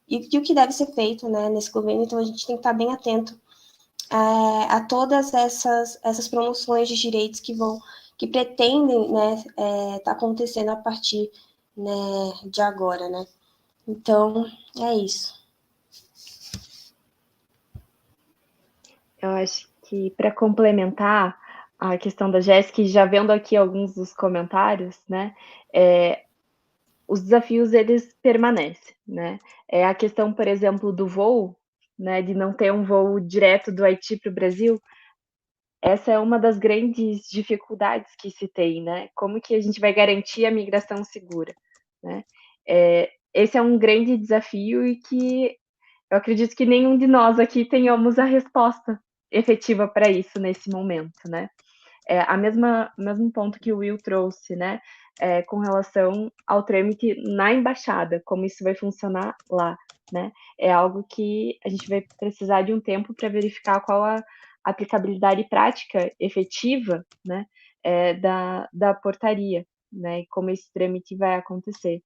E o que deve ser feito, né, nesse governo. Então a gente tem que estar bem atento a todas essas promoções de direitos que pretendem, né, tá acontecendo a partir, né, de agora, né? Então, é isso. Eu acho que para complementar a questão da Jéssica, e já vendo aqui alguns dos comentários, né, os desafios eles permanecem, né? A questão, por exemplo, do voo, né, de não ter um voo direto do Haiti para o Brasil, essa é uma das grandes dificuldades que se tem, né? Como que a gente vai garantir a migração segura, né? Esse é um grande desafio e que eu acredito que nenhum de nós aqui tenhamos a resposta efetiva para isso nesse momento, né? O mesmo ponto que o Will trouxe, né? Com relação ao trâmite na embaixada, como isso vai funcionar lá, né? É algo que a gente vai precisar de um tempo para verificar qual a aplicabilidade prática efetiva, né? Da portaria, né? E como esse trâmite vai acontecer.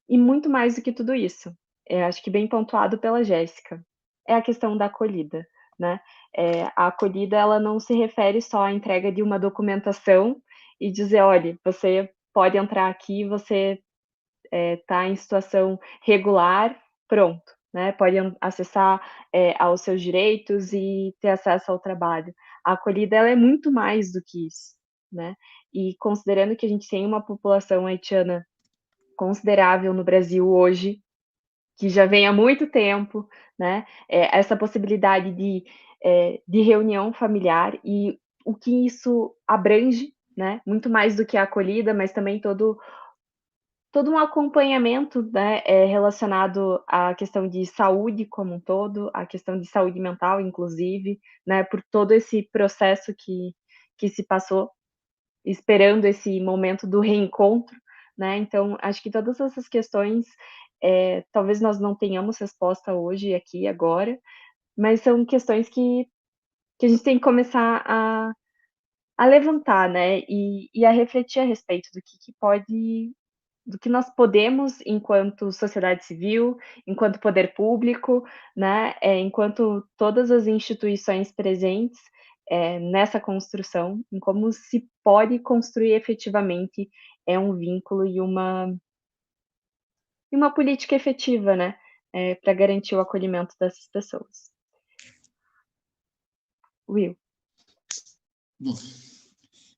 E muito mais do que tudo isso, acho que bem pontuado pela Jéssica, é a questão da acolhida, né? A acolhida, ela não se refere só à entrega de uma documentação e dizer: "Olha, você pode entrar aqui, você está em situação regular, pronto", né? Pode acessar aos seus direitos e ter acesso ao trabalho. A acolhida, ela é muito mais do que isso, né? E considerando que a gente tem uma população haitiana considerável no Brasil hoje, que já vem há muito tempo, né? Essa possibilidade de reunião familiar e o que isso abrange, né? Muito mais do que a acolhida, mas também todo um acompanhamento, né, relacionado à questão de saúde como um todo, à questão de saúde mental, inclusive, né, por todo esse processo que se passou, esperando esse momento do reencontro, né? Então, acho que todas essas questões, talvez nós não tenhamos resposta hoje, aqui, agora, mas são questões que a gente tem que começar a levantar, né? E a refletir a respeito do que nós podemos, enquanto sociedade civil, enquanto poder público, né, enquanto todas as instituições presentes nessa construção, em como se pode construir efetivamente um vínculo e uma política efetiva, né, para garantir o acolhimento dessas pessoas. Will. Bom,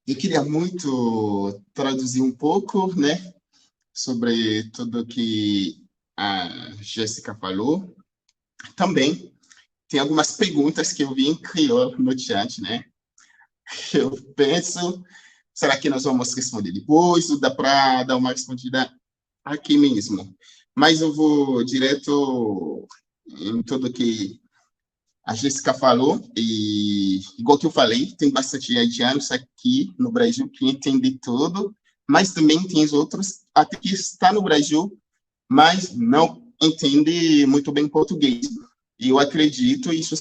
eu queria muito traduzir um pouco, né, sobre tudo que a Jéssica falou. Também tem algumas perguntas que eu vi em crioulo no chat, né? Eu penso, será que nós vamos responder depois ou dá para dar uma respondida aqui mesmo? Mas eu vou direto em tudo que a Jéssica falou, e igual que eu falei, tem bastante haitianos aqui no Brasil que entendem tudo, mas também tem os outros até que está no Brasil, mas não entende muito bem português. E eu acredito isso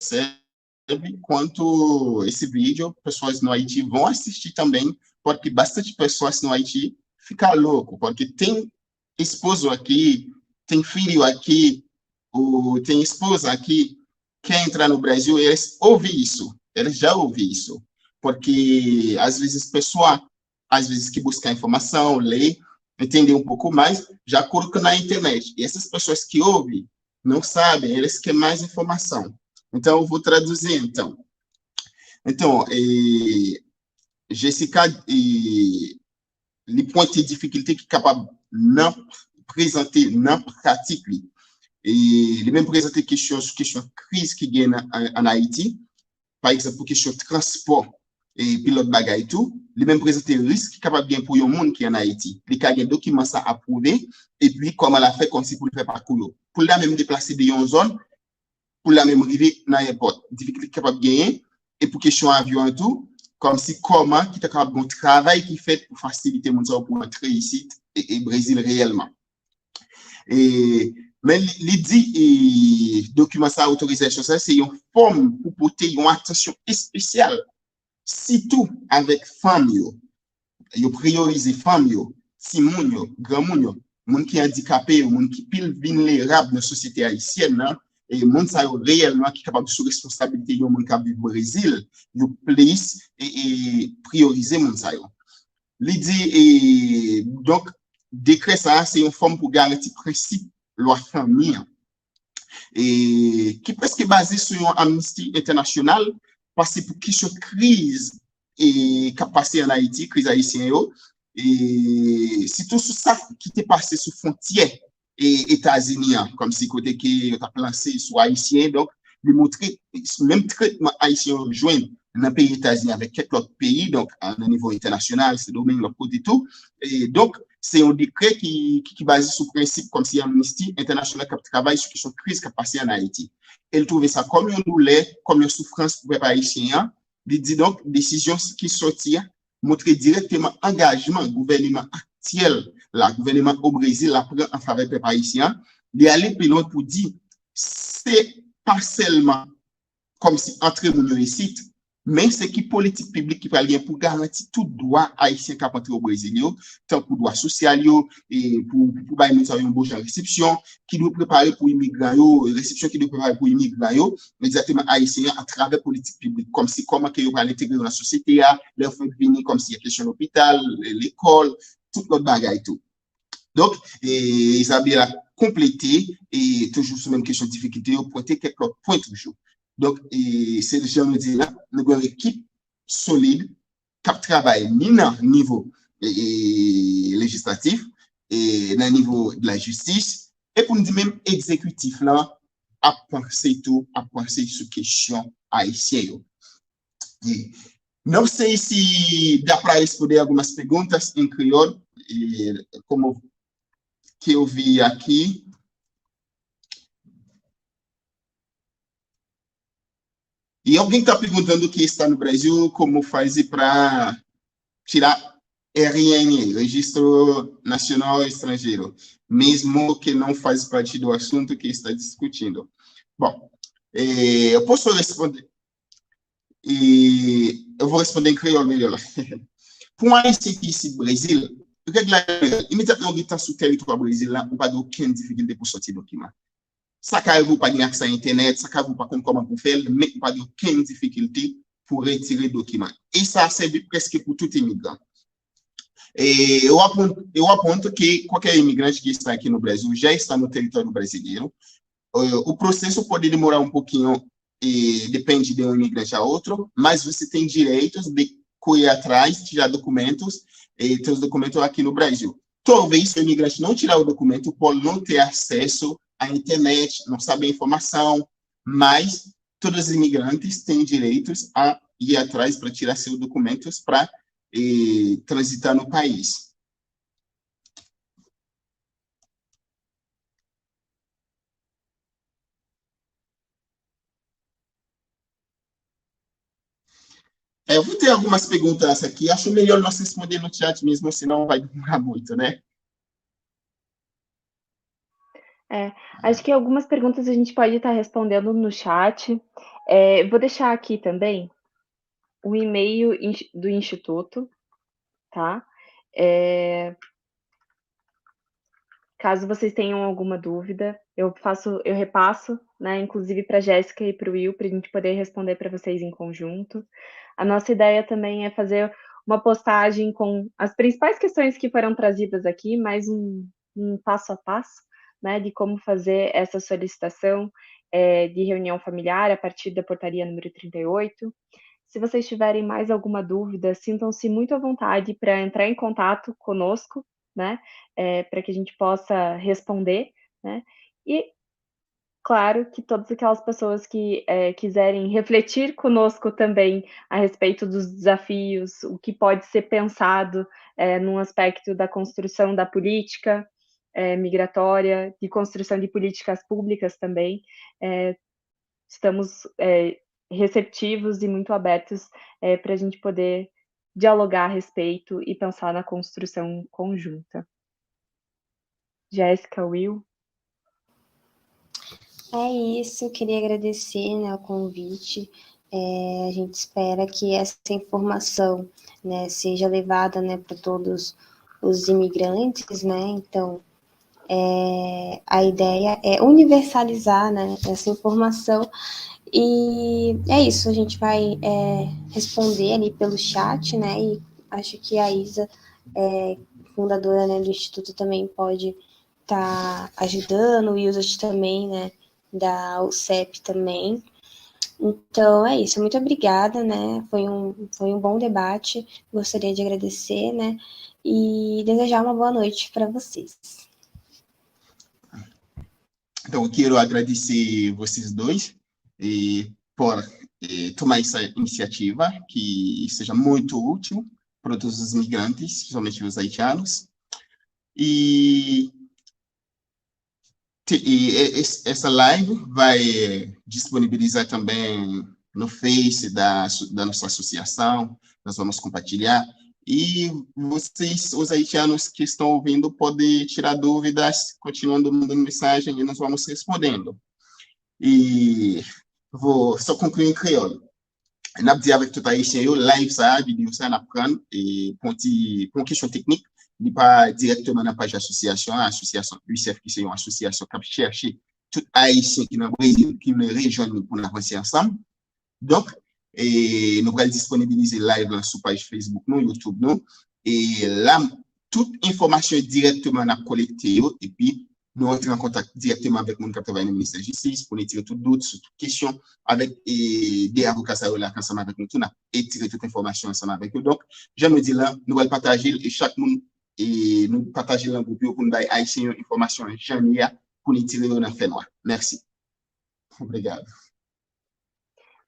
serve quanto esse vídeo, pessoas no Haiti vão assistir também, porque bastante pessoas no Haiti ficam louco, porque tem esposo aqui, tem filho aqui, ou tem esposa aqui, quer entrar no Brasil, eles ouvem isso, eles já ouvem isso, porque às vezes pessoa, às vezes que busca informação, lê, entender um pouco mais, já coloca na internet. E essas pessoas que ouvem, não sabem, eles querem mais informação. Então, eu vou traduzir, então. Então, Jéssica, les points de difficulté qui sont capables de présenter dans la pratique, et les mêmes présenter question crise qui gagne en Haïti, par exemple, pour question transport et pilote bagay et tout, les mêmes présenter risque qui capable bien pour un monde qui est en Haïti. Les cas des documents ça approuvé et puis comment la fait comme si pour le faire parcours. Pour la même déplacer de une zone, pour la même arriver dans l'aéroport, difficulté capable gagner et pour question avion et tout, comme si comment qui est capable de travail qui fait pour faciliter mon pour entrer ici et Brésil réellement. Mais les documents ça autorisation ça c'est une forme pour porter une attention spéciale surtout avec famille yo prioriser famille si moun yo grand moun qui handicapé moun qui pile vulnérable dans la société haïtienne hein, et moun ça réellement qui capable sous responsabilité yo moun qui vivre au Brésil yo plus et prioriser moun ça yo l'idée donc décret ça c'est une forme pour garantir principe loi famille et qui presque basé sur une amnistie internationale parce que pour question crise et qui a passé en Haïti crise haïtienne et c'est tout ça qui est passé sous frontière et États-Unis comme si côté qui a placé sur haïtien donc lui montrer même traitement haïtien joindre dans le pays États-Unis avec quelques autres pays donc à un niveau international c'est domaine leur côté tout et donc c'est un décret qui basé sur principe comme si Amnesty International qui travaille sur question crise qui a passé en Haïti. Elle trouvait ça comme une douleur, comme une souffrance pour les haïtiens. Il dit donc décision qui sortit montrer directement engagement gouvernement actuel, le gouvernement au Brésil la prend en faveur des haïtiens. Il aller plus loin pour dire c'est pas seulement comme si entre mon ici mais c'est qui politique publique qui parle bien pour garantir tout droit haïtien qui a entré au Brésil tant pour droit social et pour bailler une bonne réception qui doit préparer pour immigrants réception qui doit préparer pour immigrants exactement haïtien à travers politique publique comme si comment que va l'intégrer dans la société leur faire venir comme si il y a question l'hôpital l'école toute l'autre bagaille tout donc Isabelle a complété et toujours sur même question de difficulté au pointer quelques points toujours. Donc, c'est le genre de dire là, nous avons une équipe solide qui travaille ni dans le niveau législatif et dans le niveau de la justice et pour nous dire même exécutif là, à penser tout, à penser sur question haïtienne. Não sei se dá para responder algumas perguntas em crioulo, como que eu vi aqui. E alguém está perguntando que está no Brasil como faz para tirar RN, Registro Nacional Estrangeiro, mesmo que não faz parte do assunto que está discutindo. Bom, eu posso responder, e eu vou responder em crioulo melhor. Pour un haïtien ici au Brésil, immédiatement on est sur le territoire brésilien, on n'a pas aucune difficulté pour sortir document. Ça ne vous pas accès à Internet, ça ne vous pas comment vous faire, mais pas aucune difficulté pour retirer documents. Et ça servi presque pour tout immigrant. Eu aponto que qualquer imigrante que está aqui no Brasil já está no território brasileiro. O processo pode demorar um pouquinho, depende de um imigrante a outro, mas você tem direitos de correr atrás, tirar documentos, ter os documentos aqui no Brasil. Talvez se o imigrante não tirar o documento, pode não ter acesso à internet, não saber a informação, mas todos os imigrantes têm direitos a ir atrás para tirar seus documentos para transitar no país. Eu vou ter algumas perguntas aqui, acho melhor nós responder no chat mesmo, senão vai demorar muito, né? Acho que algumas perguntas a gente pode estar respondendo no chat. Vou deixar aqui também o e-mail do Instituto, tá? Caso vocês tenham alguma dúvida, eu repasso, né, inclusive para a Jéssica e para o Will, para a gente poder responder para vocês em conjunto. A nossa ideia também é fazer uma postagem com as principais questões que foram trazidas aqui, mais um passo a passo, né, de como fazer essa solicitação de reunião familiar a partir da portaria número 38. Se vocês tiverem mais alguma dúvida, sintam-se muito à vontade para entrar em contato conosco, né, para que a gente possa responder, né, e claro que todas aquelas pessoas que quiserem refletir conosco também a respeito dos desafios, o que pode ser pensado num aspecto da construção da política migratória, de construção de políticas públicas também, estamos receptivos e muito abertos para a gente poder dialogar a respeito e pensar na construção conjunta. Jéssica, Will? É isso, queria agradecer, né, o convite. A gente espera que essa informação, né, seja levada, né, para todos os imigrantes, né, então a ideia é universalizar, né, essa informação. E é isso, a gente vai responder ali pelo chat, né? E acho que a Isa, fundadora, né, do Instituto, também pode estar ajudando, o Ilza também, né? Da UCEP também. Então é isso, muito obrigada, né? Foi um bom debate. Gostaria de agradecer, né? E desejar uma boa noite para vocês. Então, eu quero agradecer vocês dois por tomar essa iniciativa, que seja muito útil para todos os migrantes, principalmente os haitianos. E essa live vai disponibilizar também no Face da nossa associação, nós vamos compartilhar. E vocês, os haitianos que estão ouvindo, podem tirar dúvidas, continuando mandando mensagem e nós vamos respondendo. E vou só concluir em crioulo. On a dit avec tout haïtien, live ça, vidéo ça, on apprend, et pour une question technique, il n'est pas directement dans la page association UCF, qui c'est une association qui cherche tout haïtien qui est dans le Brésil, qui nous rejoignent pour avancer ensemble. Donc, nous allons disponibiliser live sur la page Facebook, nous, YouTube, nous, et là, toute information est directement collectée, et puis, nous entrons en contact directement avec mon capitaine du ministère de la Justice pour tirer tout doute sur toute question avec des avocats ensemble avec nous, et tirer toute information ensemble avec eux. Donc, je me dis là, nous allons partager et chaque monde et nous partager un groupe pour nous donner haïtien information jamais pour nous tirer dans le fait noir. Merci. Obrigado.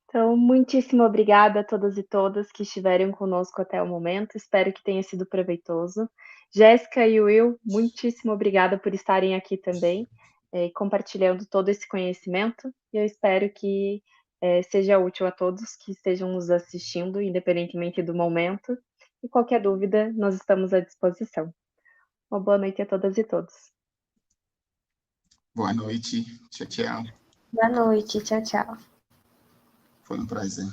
Então, muitíssimo obrigada a todas e todas que estiveram conosco até o momento. Espero que tenha sido proveitoso. Jéssica e Will, muitíssimo obrigada por estarem aqui também, compartilhando todo esse conhecimento. E eu espero que seja útil a todos que estejam nos assistindo, independentemente do momento. E qualquer dúvida, nós estamos à disposição. Uma boa noite a todas e todos. Boa noite. Tchau, tchau. Boa noite. Tchau, tchau. Foi um prazer.